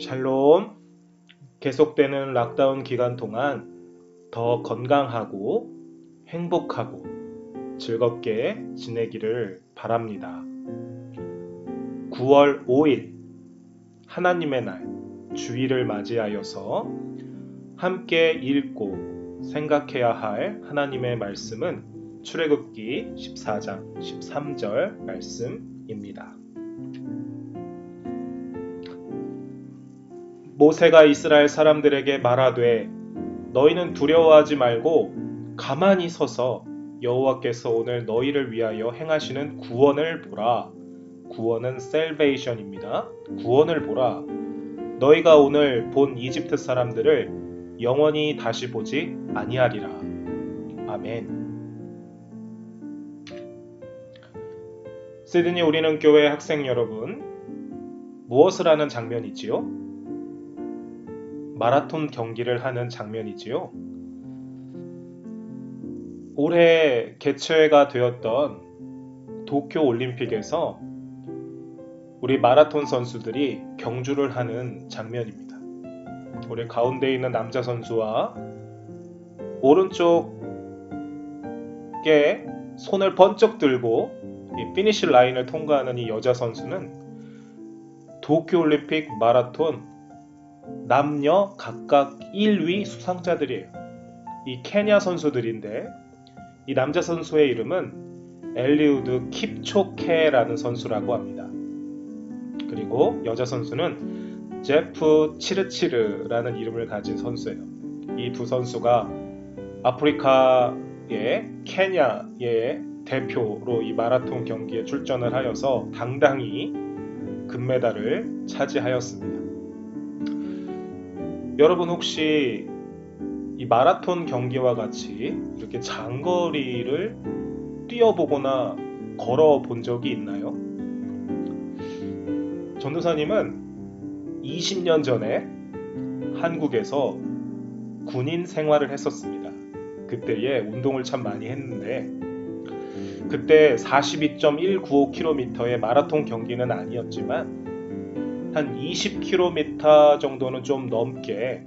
샬롬. 계속되는 락다운 기간 동안 더 건강하고 행복하고 즐겁게 지내기를 바랍니다. 9월 5일 하나님의 날 주일을 맞이하여서 함께 읽고 생각해야 할 하나님의 말씀은 출애굽기 14장 13절 말씀입니다. 모세가 이스라엘 사람들에게 말하되 너희는 두려워하지 말고 가만히 서서 여호와께서 오늘 너희를 위하여 행하시는 구원을 보라. 구원은 salvation입니다. 구원을 보라. 너희가 오늘 본 이집트 사람들을 영원히 다시 보지 아니하리라. 아멘. 시드니 우리는 교회 학생 여러분, 무엇을 하는 장면이지요? 마라톤 경기를 하는 장면이지요. 올해 개최가 되었던 도쿄 올림픽에서 우리 마라톤 선수들이 경주를 하는 장면입니다. 우리 가운데 있는 남자 선수와 오른쪽에 손을 번쩍 들고 이 피니시 라인을 통과하는 이 여자 선수는 도쿄 올림픽 마라톤 남녀 각각 1위 수상자들이에요. 이 케냐 선수들인데 이 남자 선수의 이름은 엘리우드 킵초케라는 선수라고 합니다. 그리고 여자 선수는 제프 치르치르라는 이름을 가진 선수예요. 이 두 선수가 아프리카의 케냐의 대표로 이 마라톤 경기에 출전을 하여서 당당히 금메달을 차지하였습니다. 여러분 혹시 이 마라톤 경기와 같이 이렇게 장거리를 뛰어보거나 걸어본 적이 있나요? 전도사님은 20년 전에 한국에서 군인 생활을 했었습니다. 그때에 운동을 참 많이 했는데 그때 42.195km의 마라톤 경기는 아니었지만 한 20km 정도는 좀 넘게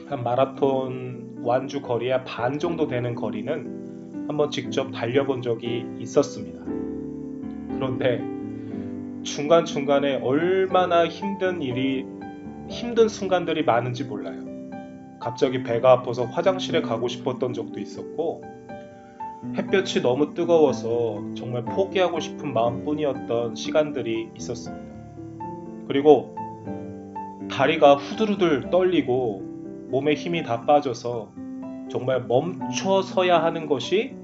한 마라톤 완주 거리의 반 정도 되는 거리는 한번 직접 달려본 적이 있었습니다. 그런데 중간중간에 얼마나 힘든 순간들이 많은지 몰라요. 갑자기 배가 아파서 화장실에 가고 싶었던 적도 있었고 햇볕이 너무 뜨거워서 정말 포기하고 싶은 마음뿐이었던 시간들이 있었습니다. 그리고 다리가 후들후들 떨리고 몸에 힘이 다 빠져서 정말 멈춰서야 하는 것이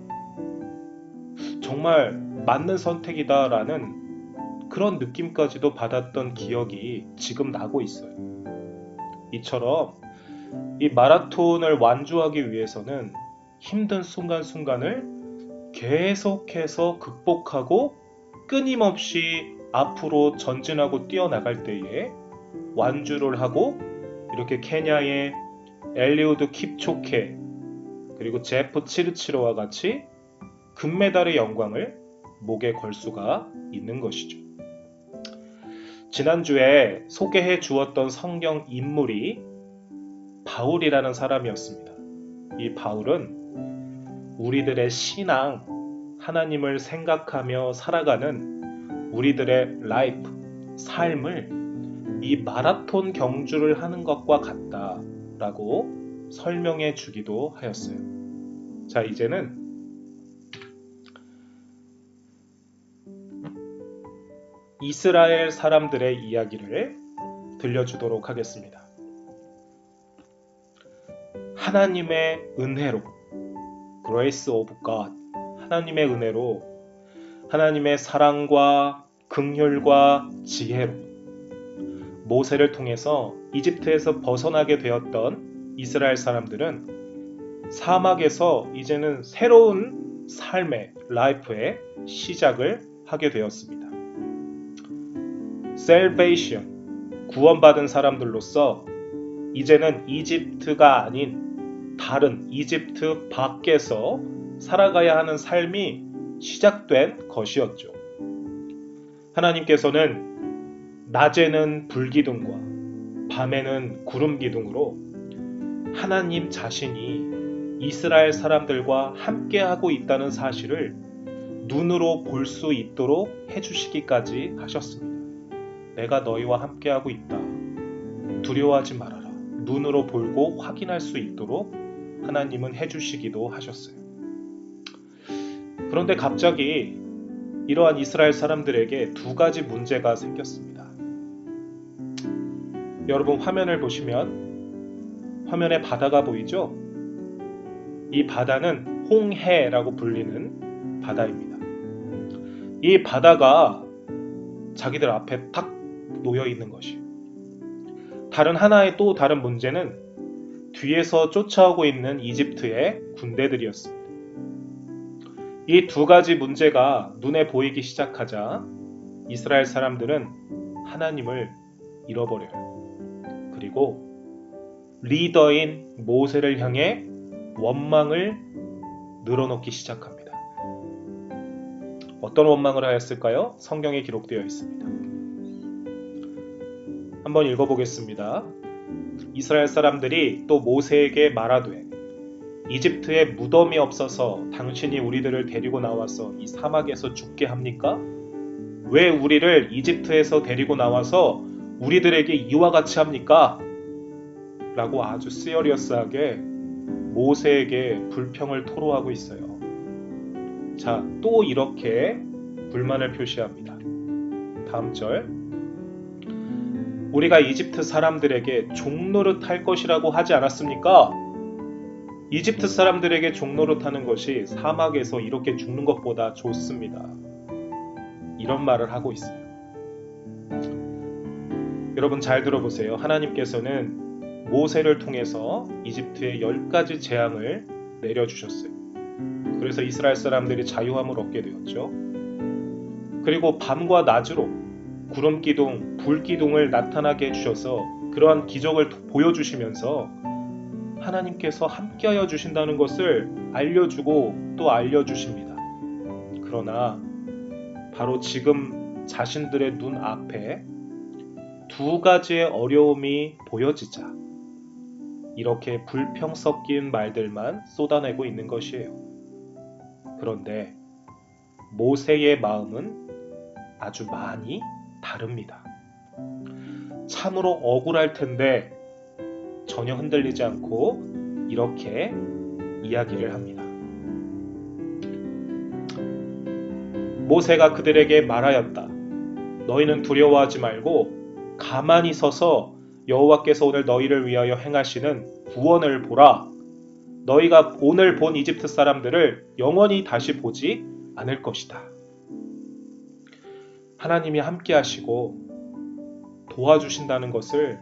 정말 맞는 선택이다라는 그런 느낌까지도 받았던 기억이 지금 나고 있어요. 이처럼 이 마라톤을 완주하기 위해서는 힘든 순간순간을 계속해서 극복하고 끊임없이 앞으로 전진하고 뛰어나갈 때에 완주를 하고 이렇게 케냐의 엘리우드 킵초케 그리고 제프 치르치르와 같이 금메달의 영광을 목에 걸 수가 있는 것이죠. 지난주에 소개해 주었던 성경 인물이 바울이라는 사람이었습니다. 이 바울은 우리들의 신앙, 하나님을 생각하며 살아가는 우리들의 라이프, 삶을 이 마라톤 경주를 하는 것과 같다라고 설명해 주기도 하였어요. 자, 이제는 이스라엘 사람들의 이야기를 들려주도록 하겠습니다. 하나님의 은혜로, Grace of God, 하나님의 은혜로 하나님의 사랑과 긍휼과 지혜로 모세를 통해서 이집트에서 벗어나게 되었던 이스라엘 사람들은 사막에서 이제는 새로운 삶의 라이프의 시작을 하게 되었습니다. Salvation, 구원받은 사람들로서 이제는 이집트가 아닌 다른 이집트 밖에서 살아가야 하는 삶이 시작된 것이었죠. 하나님께서는 낮에는 불기둥과 밤에는 구름 기둥으로 하나님 자신이 이스라엘 사람들과 함께하고 있다는 사실을 눈으로 볼 수 있도록 해주시기까지 하셨습니다. 내가 너희와 함께하고 있다. 두려워하지 말아라. 눈으로 보고 확인할 수 있도록 하나님은 해주시기도 하셨어요. 그런데 갑자기 이러한 이스라엘 사람들에게 두 가지 문제가 생겼습니다. 여러분 화면을 보시면 화면에 바다가 보이죠? 이 바다는 홍해라고 불리는 바다입니다. 이 바다가 자기들 앞에 탁 놓여 있는 것이에요. 또 다른 문제는 뒤에서 쫓아오고 있는 이집트의 군대들이었습니다. 이 두 가지 문제가 눈에 보이기 시작하자 이스라엘 사람들은 하나님을 잃어버려요. 그리고 리더인 모세를 향해 원망을 늘어놓기 시작합니다. 어떤 원망을 하였을까요? 성경에 기록되어 있습니다. 한번 읽어보겠습니다. 이스라엘 사람들이 또 모세에게 말하되 이집트에 무덤이 없어서 당신이 우리들을 데리고 나와서 이 사막에서 죽게 합니까? 왜 우리를 이집트에서 데리고 나와서 우리들에게 이와 같이 합니까? 라고 아주 시리어스하게 모세에게 불평을 토로하고 있어요. 자, 또 이렇게 불만을 표시합니다. 다음 절. 우리가 이집트 사람들에게 종노릇 할 것이라고 하지 않았습니까? 이집트 사람들에게 종노릇 하는 것이 사막에서 이렇게 죽는 것보다 좋습니다. 이런 말을 하고 있어요. 여러분 잘 들어보세요. 하나님께서는 모세를 통해서 이집트에 10가지 재앙을 내려주셨어요. 그래서 이스라엘 사람들이 자유함을 얻게 되었죠. 그리고 밤과 낮으로 구름기둥, 불기둥을 나타나게 해주셔서 그러한 기적을 보여주시면서 하나님께서 함께하여 주신다는 것을 알려주고 또 알려주십니다. 그러나 바로 지금 자신들의 눈 앞에 두 가지의 어려움이 보여지자 이렇게 불평 섞인 말들만 쏟아내고 있는 것이에요. 그런데 모세의 마음은 아주 많이 다릅니다. 참으로 억울할 텐데 전혀 흔들리지 않고 이렇게 이야기를 합니다. 모세가 그들에게 말하였다. 너희는 두려워하지 말고 가만히 서서 여호와께서 오늘 너희를 위하여 행하시는 구원을 보라. 너희가 오늘 본 이집트 사람들을 영원히 다시 보지 않을 것이다. 하나님이 함께 하시고 도와주신다는 것을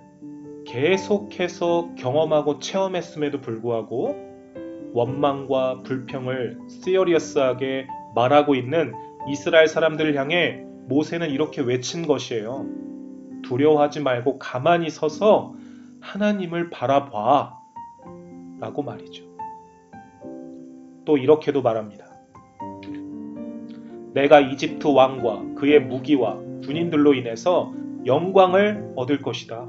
계속해서 경험하고 체험했음에도 불구하고 원망과 불평을 시리어스하게 말하고 있는 이스라엘 사람들을 향해 모세는 이렇게 외친 것이에요. 두려워하지 말고 가만히 서서 하나님을 바라봐 라고 말이죠. 또 이렇게도 말합니다. 내가 이집트 왕과 그의 무기와 군인들로 인해서 영광을 얻을 것이다.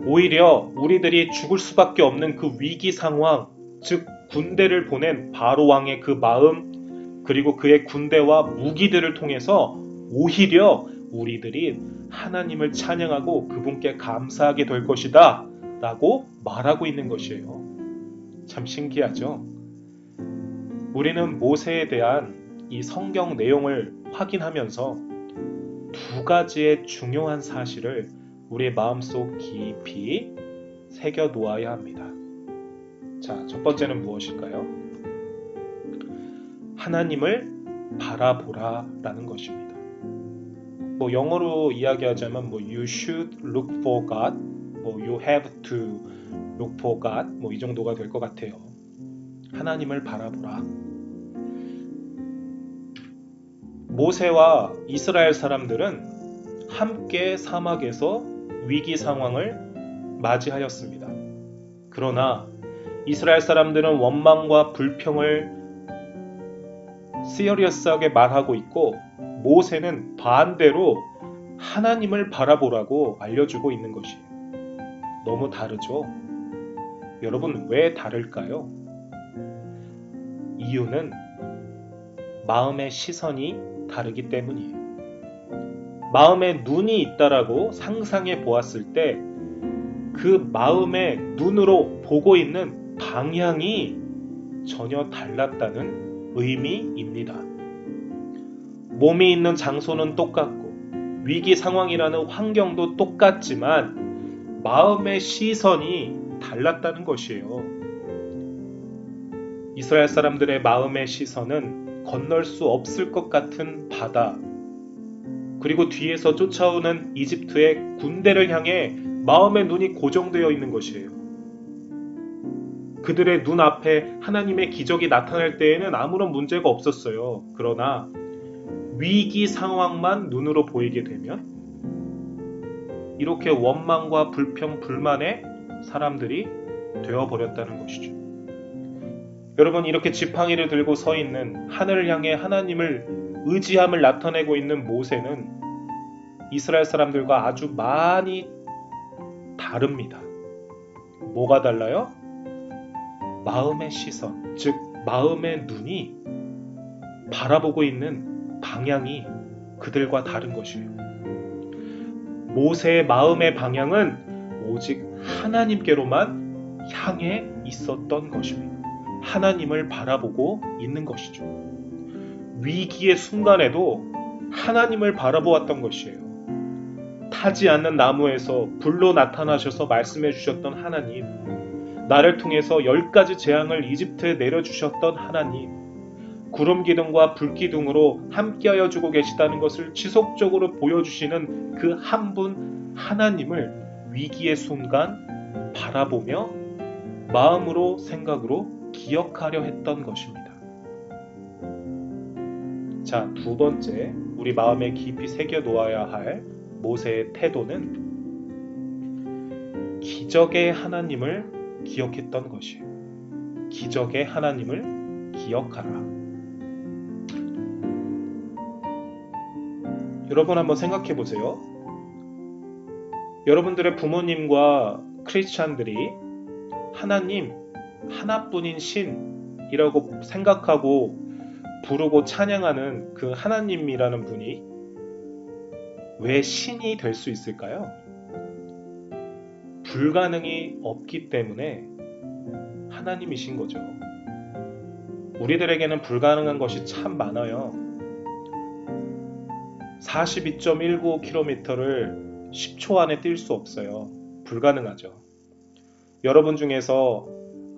오히려 우리들이 죽을 수밖에 없는 그 위기 상황, 즉 군대를 보낸 바로 왕의 그 마음, 그리고 그의 군대와 무기들을 통해서 오히려 우리들이 하나님을 찬양하고 그분께 감사하게 될 것이다 라고 말하고 있는 것이에요. 참 신기하죠? 우리는 모세에 대한 이 성경 내용을 확인하면서 두 가지의 중요한 사실을 우리의 마음속 깊이 새겨 놓아야 합니다. 자, 첫 번째는 무엇일까요? 하나님을 바라보라 라는 것입니다. 영어로 이야기하자면 you should look for God, you have to look for God, 이 정도가 될 것 같아요. 하나님을 바라보라. 모세와 이스라엘 사람들은 함께 사막에서 위기 상황을 맞이하였습니다. 그러나 이스라엘 사람들은 원망과 불평을 시리어스하게 말하고 있고 모세는 반대로 하나님을 바라보라고 알려주고 있는 것이에요. 너무 다르죠? 여러분, 왜 다를까요? 이유는 마음의 시선이 다르기 때문이에요. 마음에 눈이 있다라고 상상해 보았을 때 그 마음의 눈으로 보고 있는 방향이 전혀 달랐다는 의미입니다. 몸이 있는 장소는 똑같고 위기 상황이라는 환경도 똑같지만 마음의 시선이 달랐다는 것이에요. 이스라엘 사람들의 마음의 시선은 건널 수 없을 것 같은 바다, 그리고 뒤에서 쫓아오는 이집트의 군대를 향해 마음의 눈이 고정되어 있는 것이에요. 그들의 눈앞에 하나님의 기적이 나타날 때에는 아무런 문제가 없었어요. 그러나 위기 상황만 눈으로 보이게 되면 이렇게 원망과 불평, 불만의 사람들이 되어버렸다는 것이죠. 여러분, 이렇게 지팡이를 들고 서 있는 하늘을 향해 하나님을 의지함을 나타내고 있는 모세는 이스라엘 사람들과 아주 많이 다릅니다. 뭐가 달라요? 마음의 시선, 즉 마음의 눈이 바라보고 있는 방향이 그들과 다른 것이에요. 모세의 마음의 방향은 오직 하나님께로만 향해 있었던 것입니다. 하나님을 바라보고 있는 것이죠. 위기의 순간에도 하나님을 바라보았던 것이에요. 타지 않는 나무에서 불로 나타나셔서 말씀해 주셨던 하나님, 나를 통해서 10가지 재앙을 이집트에 내려주셨던 하나님, 구름 기둥과 불 기둥으로 함께하여 주고 계시다는 것을 지속적으로 보여주시는 그 한 분 하나님을 위기의 순간 바라보며 마음으로 생각으로 기억하려 했던 것입니다. 자, 두 번째, 우리 마음에 깊이 새겨 놓아야 할 모세의 태도는 기적의 하나님을 기억했던 것이에요. 기적의 하나님을 기억하라. 여러분, 한번 생각해 보세요. 여러분들의 부모님과 크리스찬들이 하나님 하나뿐인 신이라고 생각하고 부르고 찬양하는 그 하나님이라는 분이 왜 신이 될 수 있을까요? 불가능이 없기 때문에 하나님이신 거죠. 우리들에게는 불가능한 것이 참 많아요. 42.195km를 10초 안에 뛸 수 없어요. 불가능하죠. 여러분 중에서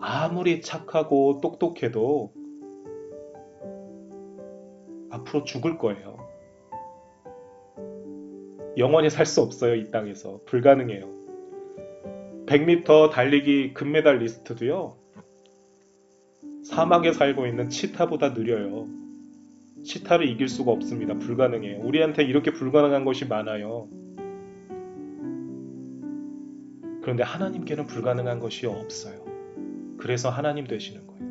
아무리 착하고 똑똑해도 앞으로 죽을 거예요. 영원히 살 수 없어요. 이 땅에서. 불가능해요. 100m 달리기 금메달리스트도요. 사막에 살고 있는 치타보다 느려요. 치타를 이길 수가 없습니다. 불가능해요. 우리한테 이렇게 불가능한 것이 많아요. 그런데 하나님께는 불가능한 것이 없어요. 그래서 하나님 되시는 거예요.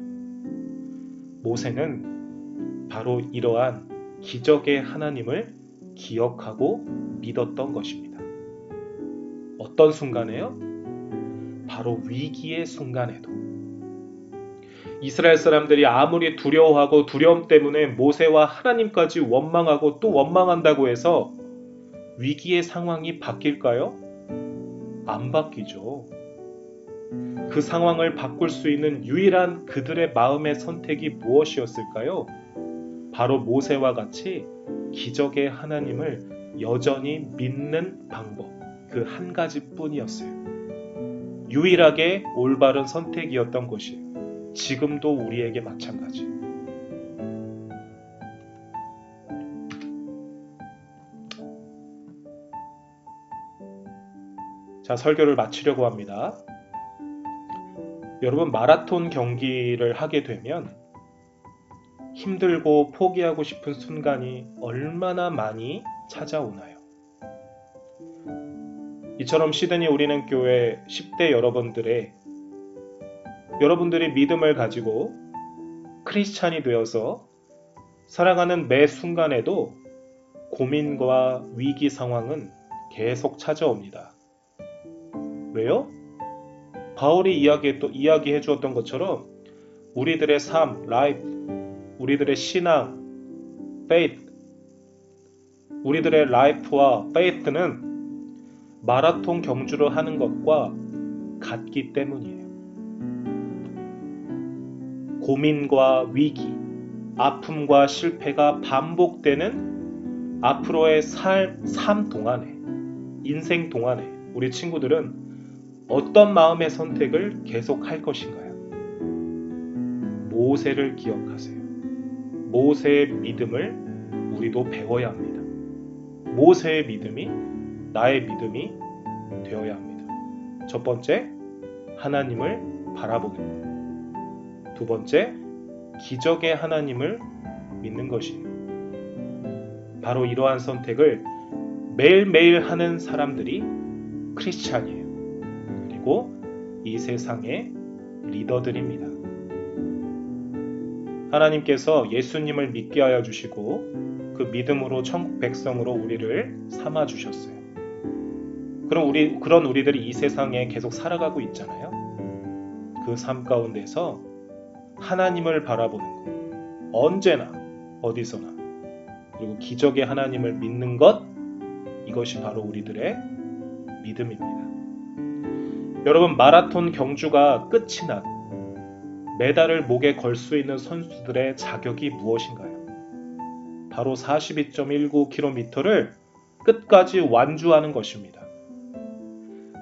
모세는 바로 이러한 기적의 하나님을 기억하고 믿었던 것입니다. 어떤 순간에요? 바로 위기의 순간에도. 이스라엘 사람들이 아무리 두려워하고 두려움 때문에 모세와 하나님까지 원망하고 또 원망한다고 해서 위기의 상황이 바뀔까요? 안 바뀌죠. 그 상황을 바꿀 수 있는 유일한 그들의 마음의 선택이 무엇이었을까요? 바로 모세와 같이 기적의 하나님을 여전히 믿는 방법, 그 한 가지뿐이었어요. 유일하게 올바른 선택이었던 것이에요. 지금도 우리에게 마찬가지. 자, 설교를 마치려고 합니다. 여러분, 마라톤 경기를 하게 되면 힘들고 포기하고 싶은 순간이 얼마나 많이 찾아오나요? 이처럼 시드니 우리는 교회 10대 여러분들이 믿음을 가지고 크리스찬이 되어서 살아가는 매 순간에도 고민과 위기 상황은 계속 찾아옵니다. 왜요? 바울이 이야기해 주었던 것처럼 우리들의 삶, 라이프, 우리들의 신앙, faith, 우리들의 라이프와 faith는 마라톤 경주를 하는 것과 같기 때문이에요. 고민과 위기, 아픔과 실패가 반복되는 앞으로의 삶 동안에, 인생 동안에 우리 친구들은 어떤 마음의 선택을 계속 할 것인가요? 모세를 기억하세요. 모세의 믿음을 우리도 배워야 합니다. 모세의 믿음이 나의 믿음이 되어야 합니다. 첫 번째, 하나님을 바라보는 것. 두 번째, 기적의 하나님을 믿는 것이에요. 바로 이러한 선택을 매일매일 하는 사람들이 크리스찬이에요. 그리고 이 세상의 리더들입니다. 하나님께서 예수님을 믿게 하여 주시고 그 믿음으로 천국 백성으로 우리를 삼아 주셨어요. 그런 우리들이 이 세상에 계속 살아가고 있잖아요. 그 삶 가운데서 하나님을 바라보는 것, 언제나 어디서나, 그리고 기적의 하나님을 믿는 것, 이것이 바로 우리들의 믿음입니다. 여러분, 마라톤 경주가 끝이 난 메달을 목에 걸 수 있는 선수들의 자격이 무엇인가요? 바로 42.19km를 끝까지 완주하는 것입니다.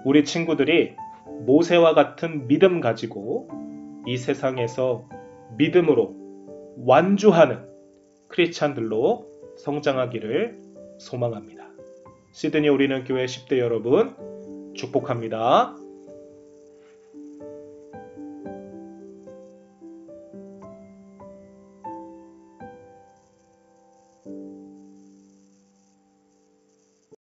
우리 친구들이 모세와 같은 믿음 가지고 이 세상에서 믿음으로 완주하는 크리스찬들로 성장하기를 소망합니다. 시드니 우리는 교회 10대 여러분 축복합니다.